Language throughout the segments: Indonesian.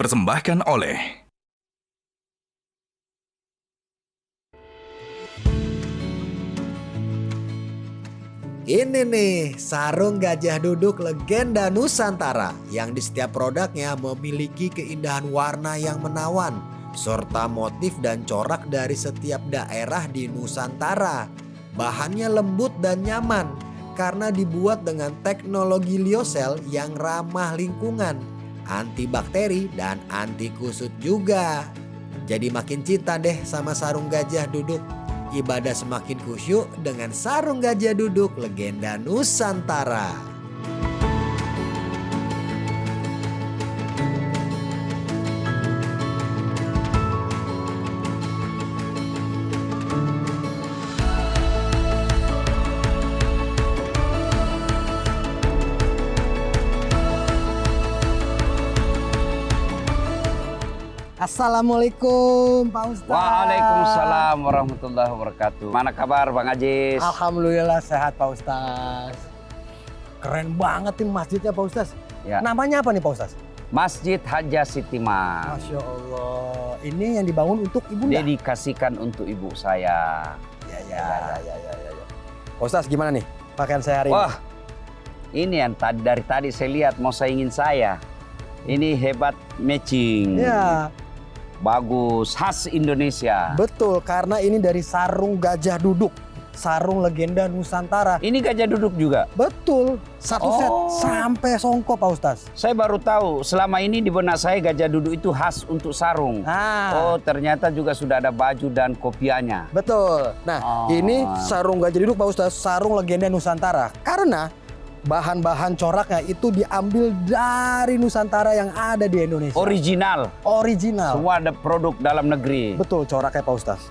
dipersembahkan oleh Ini nih, sarung gajah duduk legenda Nusantara yang di setiap produknya memiliki keindahan warna yang menawan serta motif dan corak dari setiap daerah di Nusantara. Bahannya lembut dan nyaman karena dibuat dengan teknologi lyocell yang ramah lingkungan, antibakteri dan anti kusut juga. Jadi makin cinta deh sama sarung gajah duduk. Ibadah semakin khusyuk dengan sarung gajah duduk legenda Nusantara. Assalamualaikum Pak Ustadz. Waalaikumsalam warahmatullahi wabarakatuh. Mana kabar Bang Ajis? Alhamdulillah sehat Pak Ustadz. Keren banget nih masjidnya Pak Ustadz. Ya. Namanya apa nih Pak Ustadz? Masjid Haja Sitimah. Masya Allah. Ini yang dibangun untuk ibunda. Dedikasikan untuk ibu saya. Ya. Pak Ustadz gimana nih pakaian saya hari ini? Wah, ini yang dari tadi saya lihat mau saingin saya. Ini hebat matching. Ya, Bagus, khas Indonesia. betul karena ini dari sarung gajah duduk. Sarung legenda Nusantara. Ini gajah duduk juga. Betul, satu set sampai songkok Pak Ustadz. Saya baru tahu, selama ini di benak saya gajah duduk itu khas untuk sarung. Nah. Oh, ternyata juga sudah ada baju dan kopiahnya. Betul. Nah, ini sarung gajah duduk Pak Ustadz, sarung legenda Nusantara. Karena bahan-bahan coraknya itu diambil dari Nusantara yang ada di Indonesia. Original. Original. Semua ada produk dalam negeri. Betul, coraknya Pak Ustadz.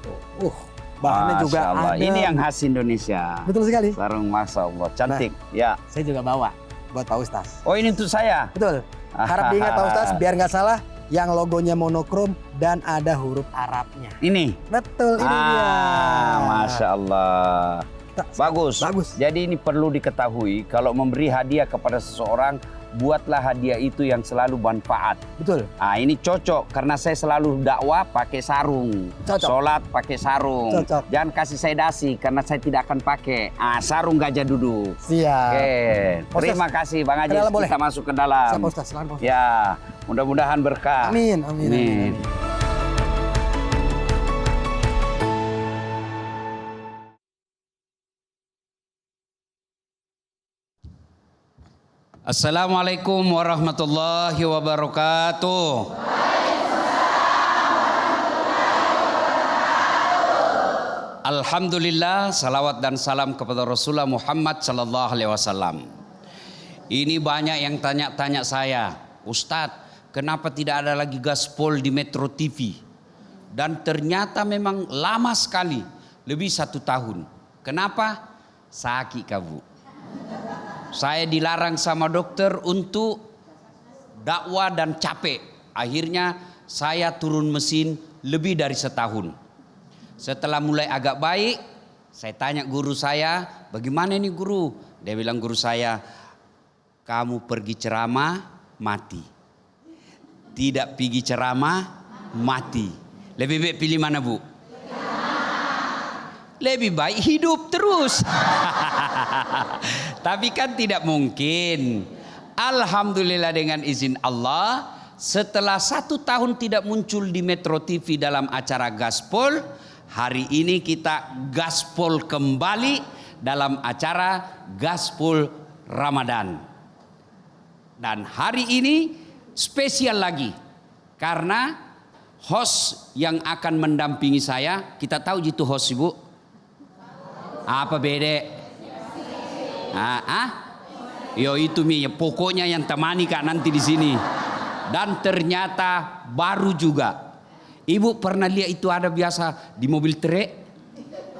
Bahannya Masya juga Allah. ada. Ini yang khas Indonesia. Betul sekali. Sarung Masya Allah, cantik. Ya. Saya juga bawa buat Pak Ustadz. Oh, ini untuk saya. Betul. Harap diingat Pak Ustadz, biar nggak salah, yang logonya monokrom dan ada huruf Arabnya. Ini. Betul, ini dia. Masya Allah. Bagus. Bagus. Jadi ini perlu diketahui, kalau memberi hadiah kepada seseorang, buatlah hadiah itu yang selalu bermanfaat. Betul. Ini cocok karena saya selalu dakwah pakai sarung. Cocok. Sholat pakai sarung. Cocok. Jangan kasih saya dasi karena saya tidak akan pakai. Sarung gajah duduk. Siap. Oke. Ustaz, Terima kasih Bang Ajis. dalam boleh? Kita masuk ke dalam. Siap Pak Ustadz, silakan Pak Ustadz. Ya, mudah-mudahan berkah. Amin, amin, amin, amin. Assalamualaikum warahmatullahi wabarakatuh. Alhamdulillah, salawat dan salam kepada Rasulullah Muhammad sallallahu alaihi wasallam. Ini banyak yang tanya-tanya saya, Ustadz, kenapa tidak ada lagi gaspol di Metro TV? Dan ternyata memang lama sekali, lebih 1 tahun. Kenapa? Sakit kabu. Saya dilarang sama dokter untuk dakwah dan capek. Akhirnya saya turun mesin lebih dari 1 tahun. Setelah mulai agak baik, saya tanya guru saya, bagaimana ini guru? Dia bilang guru saya, kamu pergi ceramah, mati. Tidak pergi ceramah, mati. Lebih baik pilih mana Bu? Lebih baik hidup terus. Tapi kan tidak mungkin. Alhamdulillah dengan izin Allah, setelah 1 tahun tidak muncul di Metro TV dalam acara Gaspol, hari ini kita Gaspol kembali dalam acara Gaspol Ramadan. Dan hari ini spesial lagi karena host yang akan mendampingi saya, kita tahu itu host Ibu. Apa beda? Yo itu mi, pokoknya yang temani Kak nanti di sini. Dan ternyata baru juga. Ibu pernah lihat itu ada biasa di mobil trek,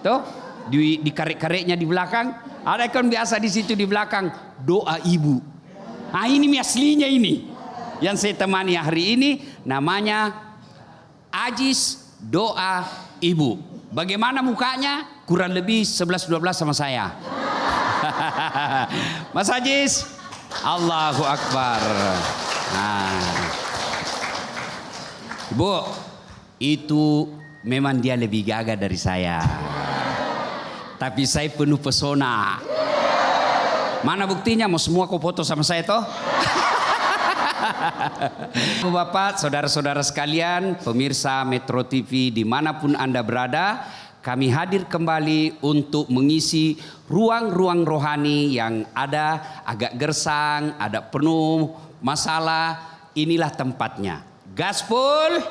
tuh di karet-karetnya di belakang. Ada kan biasa di situ di belakang doa ibu. Ini mi aslinya ini. Yang saya temani hari ini namanya Ajis Doa Ibu. Bagaimana mukanya? Kurang lebih 11-12 sama saya. Mas Ajis, Allahu Akbar. Bu, itu memang dia lebih gagah dari saya. Tapi saya penuh pesona. Mana buktinya? Mau semua kau foto sama saya toh? Bapak, saudara-saudara sekalian, pemirsa Metro TV dimanapun Anda berada, kami hadir kembali untuk mengisi ruang-ruang rohani yang ada agak gersang, ada penuh masalah. Inilah tempatnya. Gaspol.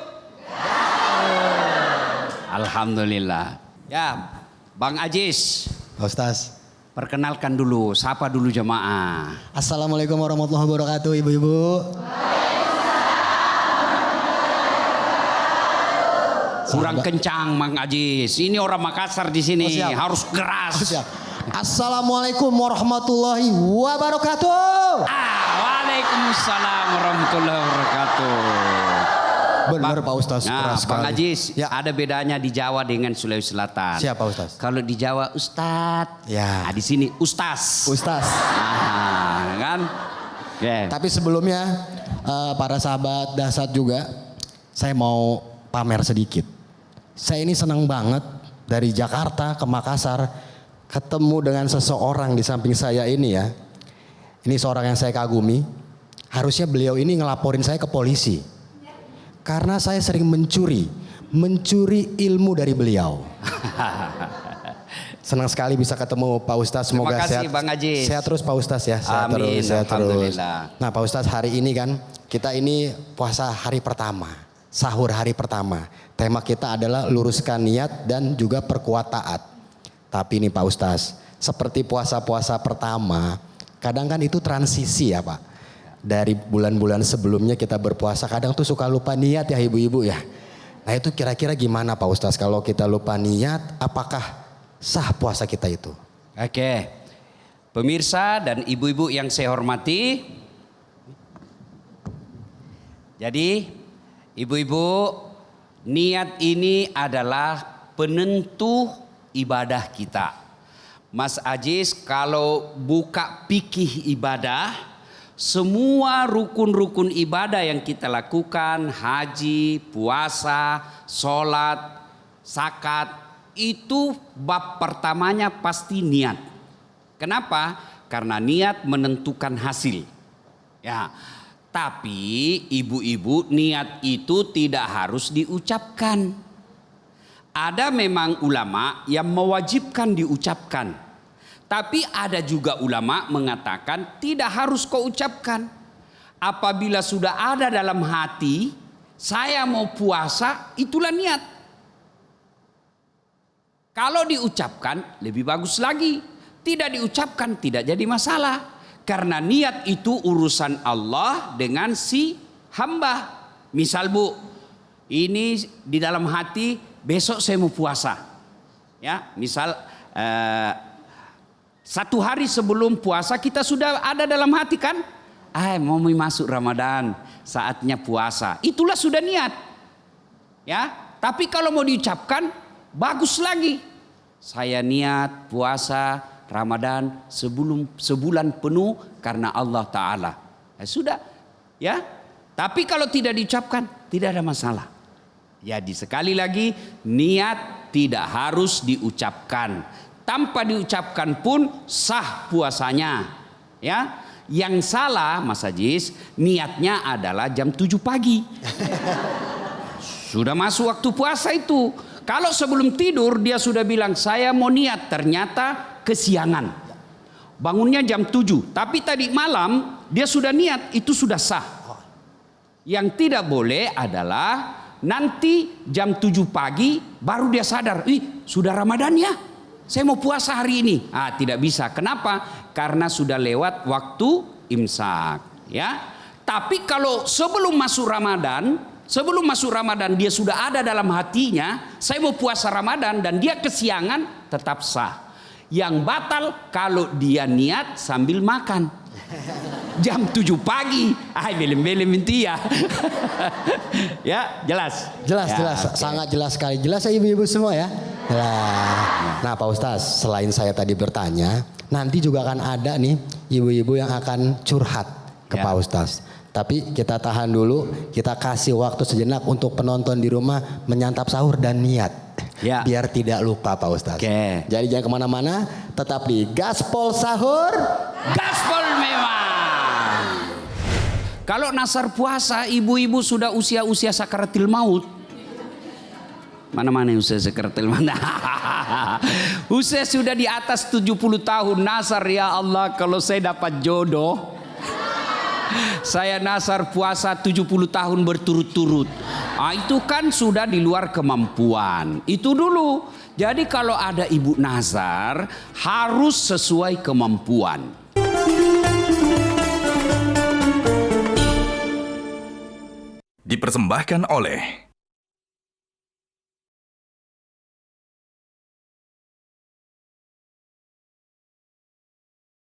Alhamdulillah. Ya, Bang Ajis. Pak Ustaz. Perkenalkan dulu, sapa dulu jemaah. Assalamualaikum warahmatullahi wabarakatuh, ibu-ibu. Kurang kencang, Mang Ajis. Ini orang Makassar di sini, harus keras. Assalamualaikum warahmatullahi wabarakatuh. Waalaikumsalam warahmatullahi wabarakatuh. Benar Pak Ustaz, keras Bang sekali. Ajis, Ya. ada bedanya di Jawa dengan Sulawesi Selatan. Siapa Ustaz? Kalau di Jawa Ustadz, Ya. di sini Ustaz. Ustaz. Kan? Yeah. Tapi sebelumnya para sahabat dahsyat juga, saya mau pamer sedikit. Saya ini senang banget dari Jakarta ke Makassar ketemu dengan seseorang di samping saya ini ya. Ini seorang yang saya kagumi. Harusnya beliau ini ngelaporin saya ke polisi. Karena saya sering mencuri ilmu dari beliau. Senang sekali bisa ketemu Pak Ustaz. Semoga Terima kasih, sehat, Bang Ajis. sehat terus Pak Ustaz ya. Sehat Amin, terus, sehat terus. alhamdulillah. Nah Pak Ustaz, hari ini kan kita ini puasa hari pertama, sahur hari pertama. Tema kita adalah luruskan niat dan juga perkuat taat. Tapi ini Pak Ustaz, seperti puasa-puasa pertama, kadang kan itu transisi ya Pak. Dari bulan-bulan sebelumnya kita berpuasa, kadang tuh suka lupa niat ya ibu-ibu ya. Nah itu kira-kira gimana Pak Ustaz kalau kita lupa niat, apakah sah puasa kita itu? Oke, pemirsa dan ibu-ibu yang saya hormati. Jadi ibu-ibu, niat ini adalah penentu ibadah kita. Mas Ajis kalau buka fikih ibadah, semua rukun-rukun ibadah yang kita lakukan, haji, puasa, sholat, zakat, itu bab pertamanya pasti niat. Kenapa? Karena niat menentukan hasil. Ya, tapi ibu-ibu, niat itu tidak harus diucapkan. Ada memang ulama yang mewajibkan diucapkan. Tapi ada juga ulama mengatakan tidak harus kau ucapkan. Apabila sudah ada dalam hati, saya mau puasa, itulah niat. Kalau diucapkan lebih bagus lagi. Tidak diucapkan tidak jadi masalah. Karena niat itu urusan Allah dengan si hamba. Misal Bu, ini di dalam hati besok saya mau puasa. Ya, misal satu hari sebelum puasa kita sudah ada dalam hati kan? Mau masuk Ramadan, saatnya puasa. Itulah sudah niat. Ya, tapi kalau mau diucapkan bagus lagi. Saya niat puasa Ramadan sebelum sebulan penuh karena Allah Ta'ala. Sudah, ya. Tapi kalau tidak diucapkan tidak ada masalah. Jadi sekali lagi niat tidak harus diucapkan. Tanpa diucapkan pun sah puasanya. Ya, yang salah Mas Ajis, niatnya adalah jam 7 pagi. Sudah masuk waktu puasa itu. Kalau sebelum tidur dia sudah bilang saya mau niat, ternyata kesiangan. Bangunnya jam 7, tapi tadi malam dia sudah niat, itu sudah sah. Yang tidak boleh adalah nanti jam 7 pagi baru dia sadar, sudah Ramadan ya. Saya mau puasa hari ini. Tidak bisa. Kenapa? Karena sudah lewat waktu imsak. Ya. Tapi kalau sebelum masuk Ramadan dia sudah ada dalam hatinya, saya mau puasa Ramadan dan dia kesiangan, tetap sah. Yang batal kalau dia niat sambil makan. Jam 7 pagi. Belum inti ya. Ya, jelas. Jelas, ya, jelas. okay. Sangat jelas sekali. Jelas ya ibu-ibu semua ya. Nah Pak Ustaz, selain saya tadi bertanya, nanti juga akan ada nih ibu-ibu yang akan curhat ke Ya. Pak Ustaz. Tapi kita tahan dulu, kita kasih waktu sejenak untuk penonton di rumah menyantap sahur dan niat. Ya. Biar tidak lupa Pak Ustadz. Oke. Jadi jangan kemana-mana, tetap di Gaspol Sahur. Gaspol memang. Kalau nasar puasa, ibu-ibu sudah usia-usia sakaratil maut. Mana-mana usia sakaratil maut. Usia sudah di atas 70 tahun. Nasar, ya Allah, kalau saya dapat jodoh, saya nasar puasa 70 tahun berturut-turut. Itu kan sudah di luar kemampuan. Itu dulu. Jadi kalau ada ibu nazar harus sesuai kemampuan. Dipersembahkan oleh